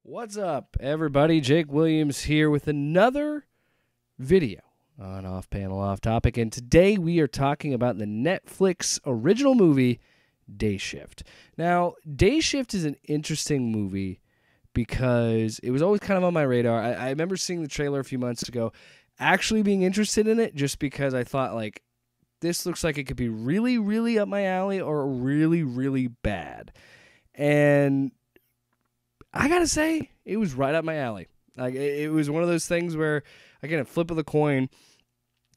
What's up, everybody? Jake Williams here with another video on Off Panel Off Topic, and today we are talking about the Netflix original movie, Day Shift. Now, Day Shift is an interesting movie because it was always kind of on my radar. I remember seeing the trailer a few months ago, actually being interested in it just because I thought, like, this looks like it could be really, really up my alley or really, really bad. And I gotta say, it was right up my alley. Like, it was one of those things where, again, a flip of the coin,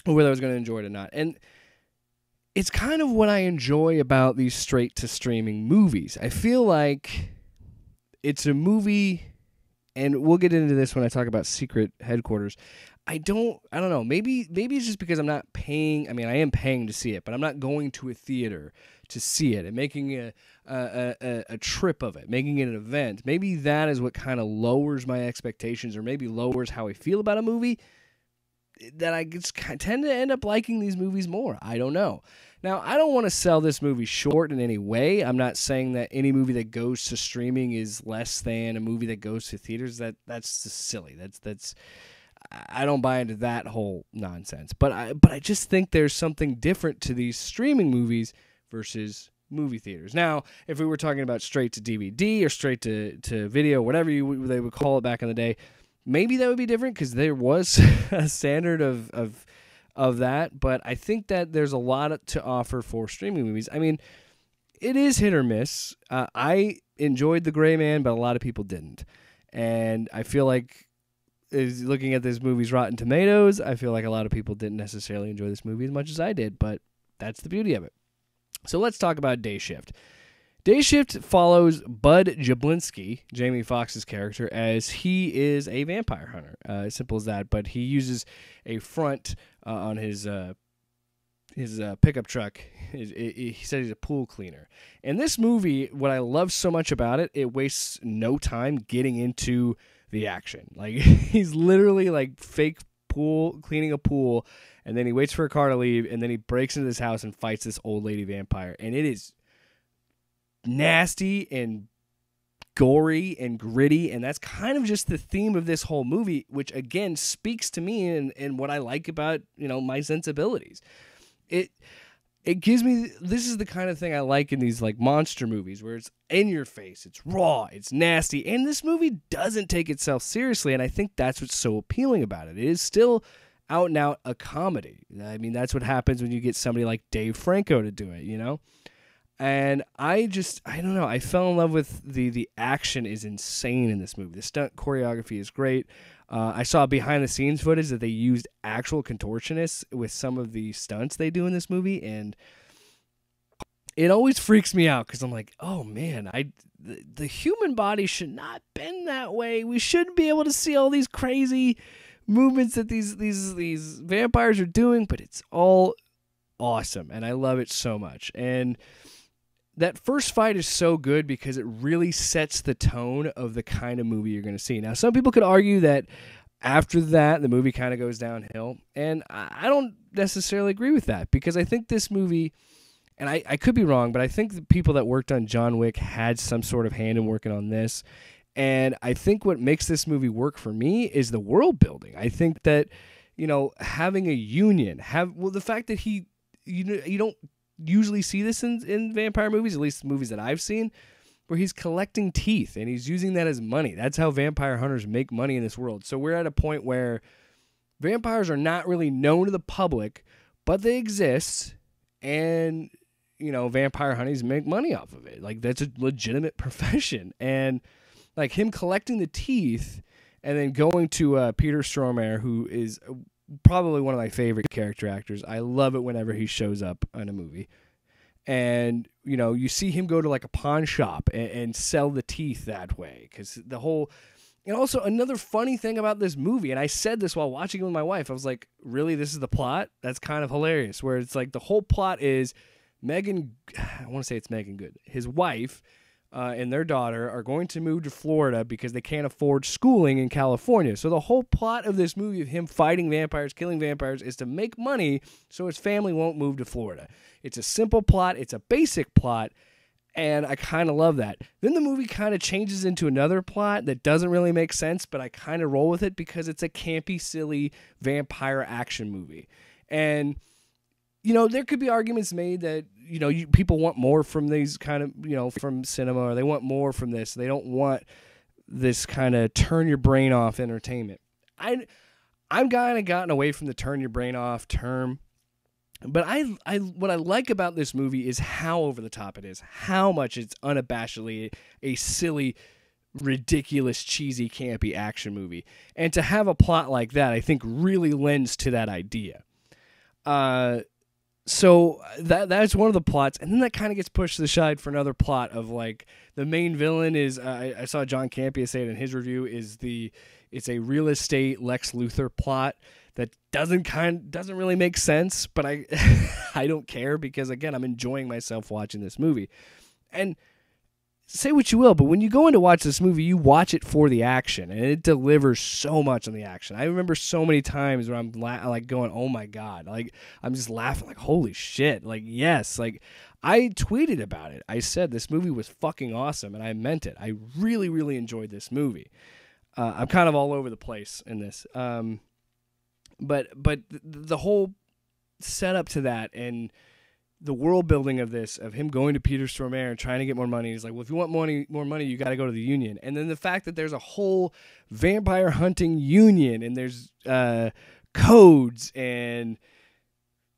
whether I was going to enjoy it or not. And it's kind of what I enjoy about these straight-to-streaming movies. I feel like it's a movie, and we'll get into this when I talk about Secret Headquarters. I don't know. Maybe it's just because I'm not paying. I mean, I am paying to see it, but I'm not going to a theater to see it and making a trip of it, making it an event. Maybe that is what kind of lowers my expectations, or maybe lowers how I feel about a movie, that I just tend to end up liking these movies more. I don't know. Now, I don't want to sell this movie short in any way. I'm not saying that any movie that goes to streaming is less than a movie that goes to theaters. That's just silly. That's I don't buy into that whole nonsense. But I just think there's something different to these streaming movies versus movie theaters. Now, if we were talking about straight to DVD or straight to video, whatever they would call it back in the day, maybe that would be different because there was a standard of that. But I think that there's a lot to offer for streaming movies. I mean, it is hit or miss. I enjoyed The Gray Man, but a lot of people didn't. And I feel like, looking at this movie's Rotten Tomatoes, I feel like a lot of people didn't necessarily enjoy this movie as much as I did, but that's the beauty of it. So let's talk about Day Shift. Day Shift follows Bud Jablinski, Jamie Foxx's character, as he is a vampire hunter. As simple as that, but he uses a front on his pickup truck. He said he's a pool cleaner. In this movie, what I love so much about it, it wastes no time getting into the action. Like, he's literally like fake cleaning a pool, and then he waits for a car to leave, and then he breaks into this house and fights this old lady vampire. And it is nasty and gory and gritty, and that's kind of just the theme of this whole movie, which again speaks to me and what I like about, my sensibilities. It gives me, this is the kind of thing I like in these like monster movies where it's in your face, it's raw, it's nasty, and this movie doesn't take itself seriously, and I think that's what's so appealing about it. It is still out and out a comedy. I mean, that's what happens when you get somebody like Dave Franco to do it, And I don't know, I fell in love with the action is insane in this movie. The stunt choreography is great. I saw behind-the-scenes footage that they used actual contortionists with some of the stunts they do in this movie, and it always freaks me out because I'm like, oh man, the human body should not bend that way. We shouldn't be able to see all these crazy movements that these vampires are doing, but it's all awesome, and I love it so much. And that first fight is so good because it really sets the tone of the kind of movie you're going to see. Now, some people could argue that after that, the movie kind of goes downhill, and I don't necessarily agree with that because I think this movie, and I could be wrong, but I think the people that worked on John Wick had some sort of hand in working on this, and I think what makes this movie work for me is the world building. I think that, having a union, the fact that you don't usually see this in vampire movies, at least movies that I've seen, where he's collecting teeth and he's using that as money. That's how vampire hunters make money in this world. So we're at a point where vampires are not really known to the public, but they exist, and vampire hunters make money off of it. Like, that's a legitimate profession. And like him collecting the teeth and then going to Peter Stormare, who is probably one of my favorite character actors. I love it whenever he shows up in a movie. And, you see him go to like a pawn shop and sell the teeth that way. Because and also another funny thing about this movie, and I said this while watching it with my wife, I was like, really, this is the plot? That's kind of hilarious. Where it's like the whole plot is I want to say it's Megan Good, his wife, and their daughter are going to move to Florida because they can't afford schooling in California. So the whole plot of this movie of him fighting vampires, killing vampires, is to make money so his family won't move to Florida. It's a simple plot. It's a basic plot. And I kind of love that. Then the movie kind of changes into another plot that doesn't really make sense, but I kind of roll with it because it's a campy, silly vampire action movie. And, there could be arguments made that, people want more from these kind of, from cinema, or they want more from this. They don't want this kind of turn your brain off entertainment. I'm kind of gotten away from the turn your brain off term. But what I like about this movie is how over the top it is, how much it's unabashedly a silly, ridiculous, cheesy, campy action movie. And to have a plot like that, I think really lends to that idea. So that's one of the plots, and then that kind of gets pushed to the side for another plot of like the main villain is I saw John Campy say it in his review it's a real estate Lex Luthor plot that doesn't really make sense, but I I don't care because again I'm enjoying myself watching this movie. And say what you will, but when you go in to watch this movie, you watch it for the action, and it delivers so much on the action. I remember so many times where I'm like going, "Oh my god!" Like I'm just laughing, like "Holy shit!" Like yes, like I tweeted about it. I said this movie was fucking awesome, and I meant it. I really, really enjoyed this movie. I'm kind of all over the place in this, but the whole setup to that and the world building of this, of him going to Peter Stormare and trying to get more money. He's like, well, if you want more money, you got to go to the union. And then the fact that there's a whole vampire hunting union and there's codes and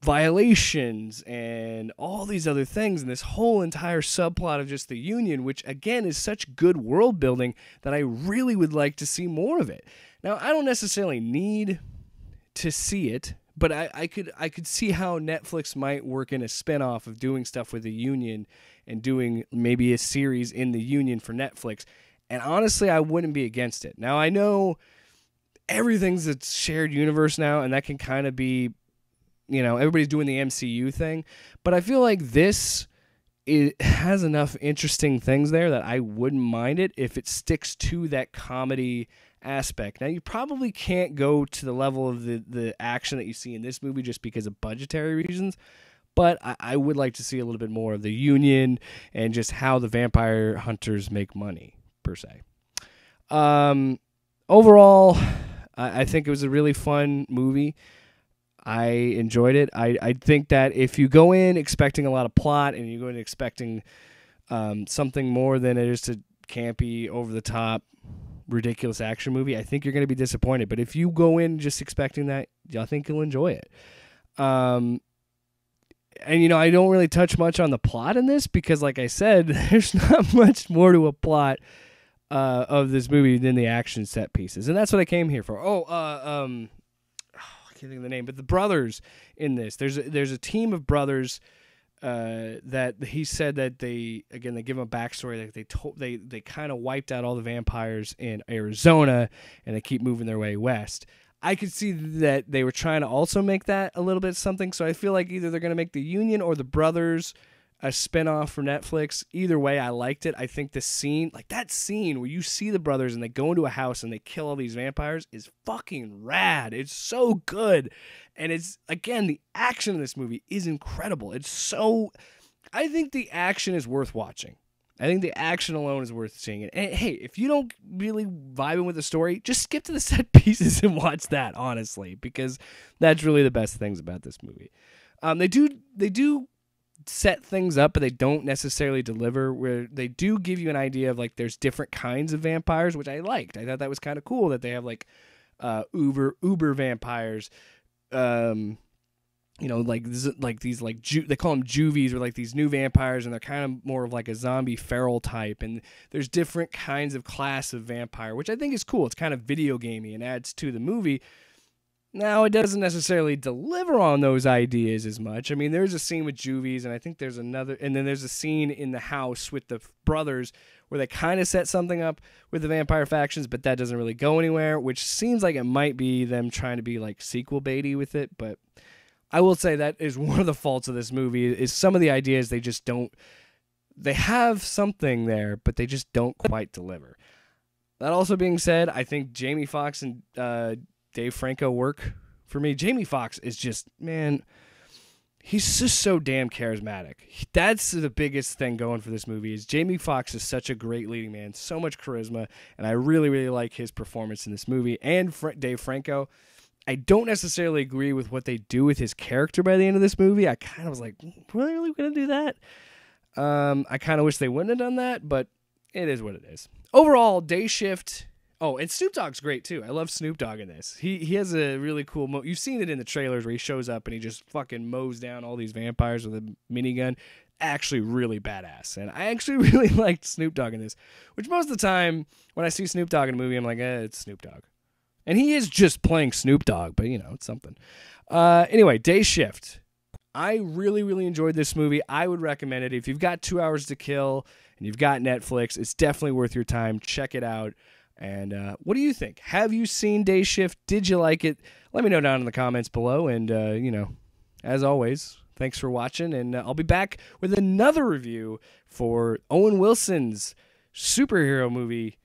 violations and all these other things, and this whole entire subplot of just the union, which again is such good world building that I really would like to see more of it. Now, I don't necessarily need to see it, but I could see how Netflix might work in a spinoff of doing stuff with the union and doing maybe a series in the union for Netflix. And honestly, I wouldn't be against it. Now, I know everything's a shared universe now, and that can kind of be, everybody's doing the MCU thing. But I feel like it has enough interesting things there that I wouldn't mind it if it sticks to that comedy aspect. Now, you probably can't go to the level of the action that you see in this movie just because of budgetary reasons, but I would like to see a little bit more of the union and just how the vampire hunters make money, per se. Overall, I think it was a really fun movie. I enjoyed it. I think that if you go in expecting a lot of plot and you go in expecting something more than it is to campy, over-the-top, ridiculous action movie, I think you're going to be disappointed. But if you go in just expecting that, I think you'll enjoy it. And I don't really touch much on the plot in this because, like I said, there's not much more to a plot of this movie than the action set pieces, and that's what I came here for. I can't think of the name, but the brothers in this. There's a team of brothers. That he said that they give them a backstory that they kind of wiped out all the vampires in Arizona and they keep moving their way west. I could see that they were trying to also make that a little bit something, so I feel like either they're going to make the Union or the Brothers a spinoff for Netflix. Either way, I liked it. I think the scene, like that scene where you see the brothers and they go into a house and they kill all these vampires, is fucking rad. It's so good. And it's, again, the action in this movie is incredible. I think the action is worth watching. I think the action alone is worth seeing it. And hey, if you don't really vibe with the story, just skip to the set pieces and watch that, honestly, because that's really the best things about this movie. They do set things up, but they don't necessarily deliver, where they do give you an idea of like there's different kinds of vampires, which I liked. I thought that was kind of cool that they have like uber vampires, like these they call them juvies, or like these new vampires, and they're kind of more of like a zombie feral type, and there's different kinds of class of vampire, which I think is cool. It's kind of video gamey and adds to the movie. Now, it doesn't necessarily deliver on those ideas as much. I mean, there's a scene with juvies, and I think there's another, and then there's a scene in the house with the brothers where they kind of set something up with the vampire factions, but that doesn't really go anywhere, which seems like it might be them trying to be like sequel baity with it. But I will say that is one of the faults of this movie, is some of the ideas they just don't, they have something there, but they just don't quite deliver. That also being said, I think Jamie Foxx and Dave Franco work for me. Jamie Foxx is just, man, he's just so damn charismatic. That's the biggest thing going for this movie is Jamie Foxx is such a great leading man, so much charisma, and I really, really like his performance in this movie. And Dave Franco, I don't necessarily agree with what they do with his character by the end of this movie. I kind of was like, were they really going to do that? I kind of wish they wouldn't have done that, but it is what it is. Overall, Day Shift. Oh, and Snoop Dogg's great too. I love Snoop Dogg in this. He has a really cool you've seen it in the trailers where he shows up and he just fucking mows down all these vampires with a minigun. Actually really badass. And I actually really liked Snoop Dogg in this, which most of the time when I see Snoop Dogg in a movie, I'm like, it's Snoop Dogg. And he is just playing Snoop Dogg, but it's something. Anyway, Day Shift. I really, really enjoyed this movie. I would recommend it. If you've got 2 hours to kill and you've got Netflix, it's definitely worth your time. Check it out. And what do you think? Have you seen Day Shift? Did you like it? Let me know down in the comments below. And, as always, thanks for watching. And I'll be back with another review for Owen Wilson's superhero movie,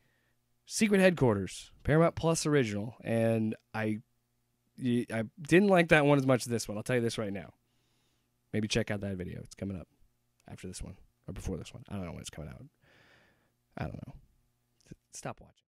Secret Headquarters, Paramount Plus original. And I didn't like that one as much as this one. I'll tell you this right now. Maybe check out that video. It's coming up after this one or before this one. I don't know when it's coming out. I don't know. Stop watching.